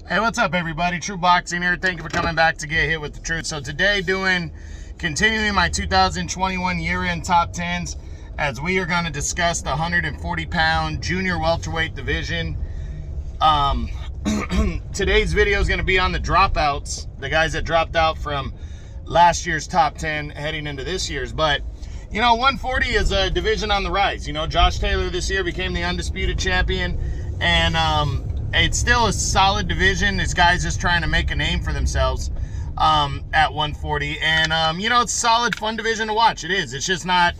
Hey, what's up, everybody? True Boxing here. Thank you for coming back to Get Hit with the Truth. So today, continuing my 2021 year-end top 10s, as we are going to discuss the 140-pound junior welterweight division. Today's video is going to be on the dropouts, the guys that dropped out from last year's top 10 heading into this year's. But, 140 is a division on the rise. Josh Taylor this year became the undisputed champion, and it's still a solid division. This guy's just trying to make a name for themselves at 140. And, it's a solid, fun division to watch. It is. It's just not,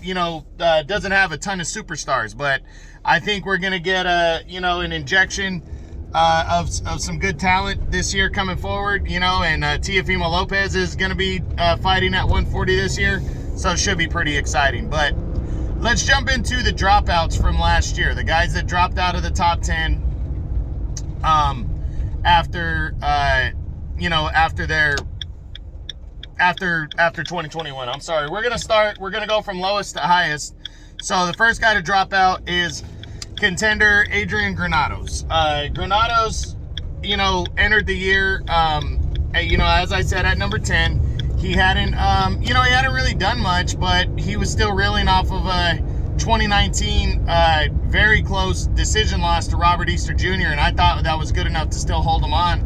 doesn't have a ton of superstars. But I think we're going to get an injection of some good talent this year coming forward, and Teofimo Lopez is going to be fighting at 140 this year. So it should be pretty exciting. But let's jump into the dropouts from last year. The guys that dropped out of the top 10 after 2021. I'm sorry. We're going to go from lowest to highest. So the first guy to drop out is contender Adrian Granados. Granados, entered the year, as I said, at number 10. He hadn't really done much, but he was still reeling off of a 2019 very close decision loss to Robert Easter Jr., and I thought that was good enough to still hold him on.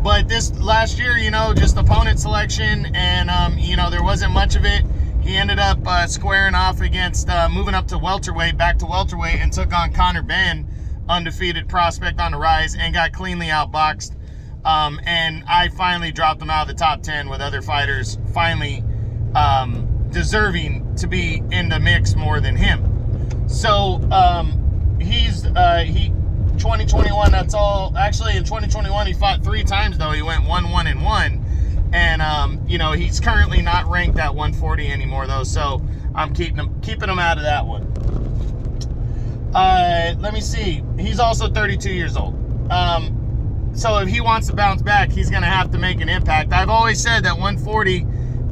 But this last year, just opponent selection, and there wasn't much of it. He ended up squaring off against moving up to welterweight, back to welterweight, and took on Conor Benn, undefeated prospect on the rise, and got cleanly outboxed. And I finally dropped him out of the top 10 with other fighters finally deserving to be in the mix more than him. So he's 2021, that's all. Actually, in 2021 he fought 3 times, though. He went 1-1-1, and he's currently not ranked at 140 anymore, though, so I'm keeping him out of that one. Let me see. He's also 32 years old. So if he wants to bounce back, he's going to have to make an impact. I've always said that 140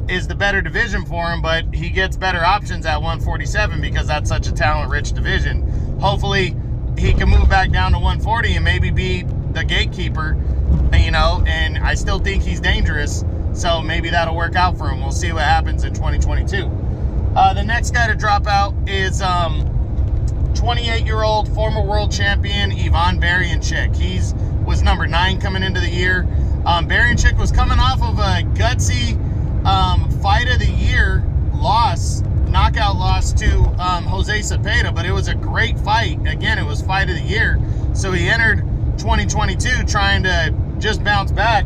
is the better division for him, but he gets better options at 147 because that's such a talent-rich division. Hopefully, he can move back down to 140 and maybe be the gatekeeper, and I still think he's dangerous, so maybe that'll work out for him. We'll see what happens in 2022. The next guy to drop out is 28-year-old former world champion Ivan Baranchyk. He was number 9 coming into the year. Baranchyk was coming off of a gutsy fight of the year knockout loss to Jose Cepeda, but it was a great fight. Again, it was fight of the year. So he entered 2022 trying to just bounce back,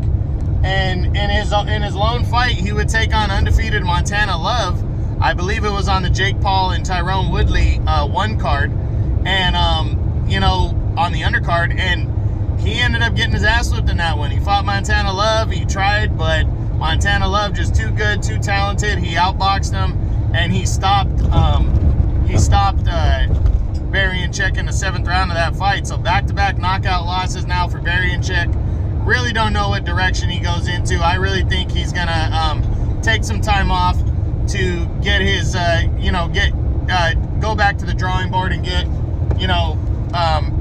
and in his lone fight, he would take on undefeated Montana Love. I believe it was on the Jake Paul and Tyrone Woodley 1 card, and on the undercard, and he ended up getting his ass whipped in that one. He fought Montana Love. He tried, but Montana Love just too good, too talented. He outboxed him, and he stopped Baranchyk in the 7th round of that fight. So back-to-back knockout losses now for Baranchyk. Really don't know what direction he goes into. I really think he's gonna take some time off to get his, go back to the drawing board and get,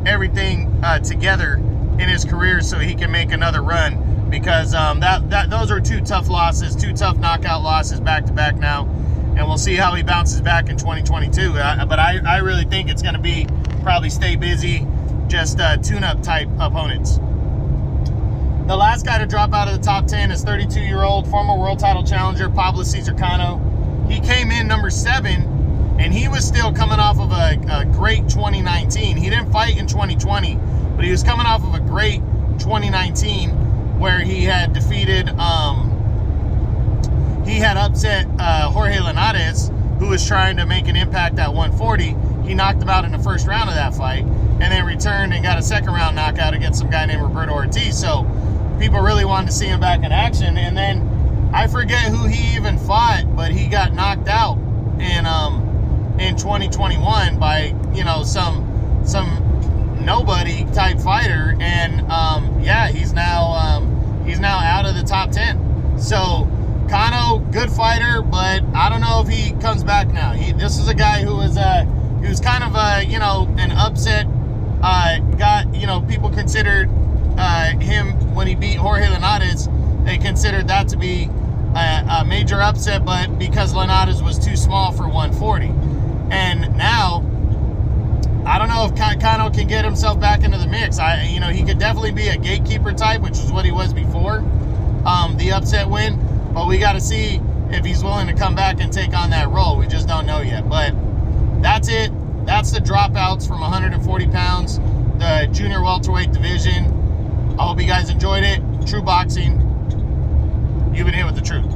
everything together in his career so he can make another run, because those are 2 tough losses, 2 tough knockout losses back-to-back now, and we'll see how he bounces back in 2022. But I really think it's going to be probably stay busy, just tune-up type opponents. The last guy to drop out of the top 10 is 32-year-old former world title challenger Pablo Cesar Cano. He came in number 7, and he was still coming off of a great 2019. He didn't fight in 2020, but he was coming off of a great 2019 where he had defeated, he had upset Jorge Linares, who was trying to make an impact at 140. He knocked him out in the 1st round of that fight, and then returned and got a 2nd round knockout against some guy named Roberto Ortiz. So people really wanted to see him back in action. And then I forget who he even fought, but he got knocked out in 2021 by some nobody type fighter, and he's now out of the top 10. So Cano, good fighter, but I don't know if he comes back now. This is a guy who was kind of an upset. People considered him when he beat Jorge Linares, they considered that to be a major upset, but because Linares was too small for 140. And now, I don't know if Kano can get himself back into the mix. You know, he could definitely be a gatekeeper type, which is what he was before the upset win. But we got to see if he's willing to come back and take on that role. We just don't know yet. But that's it. That's the dropouts from 140 pounds, the junior welterweight division. I hope you guys enjoyed it. True Boxing, you've been here with the truth.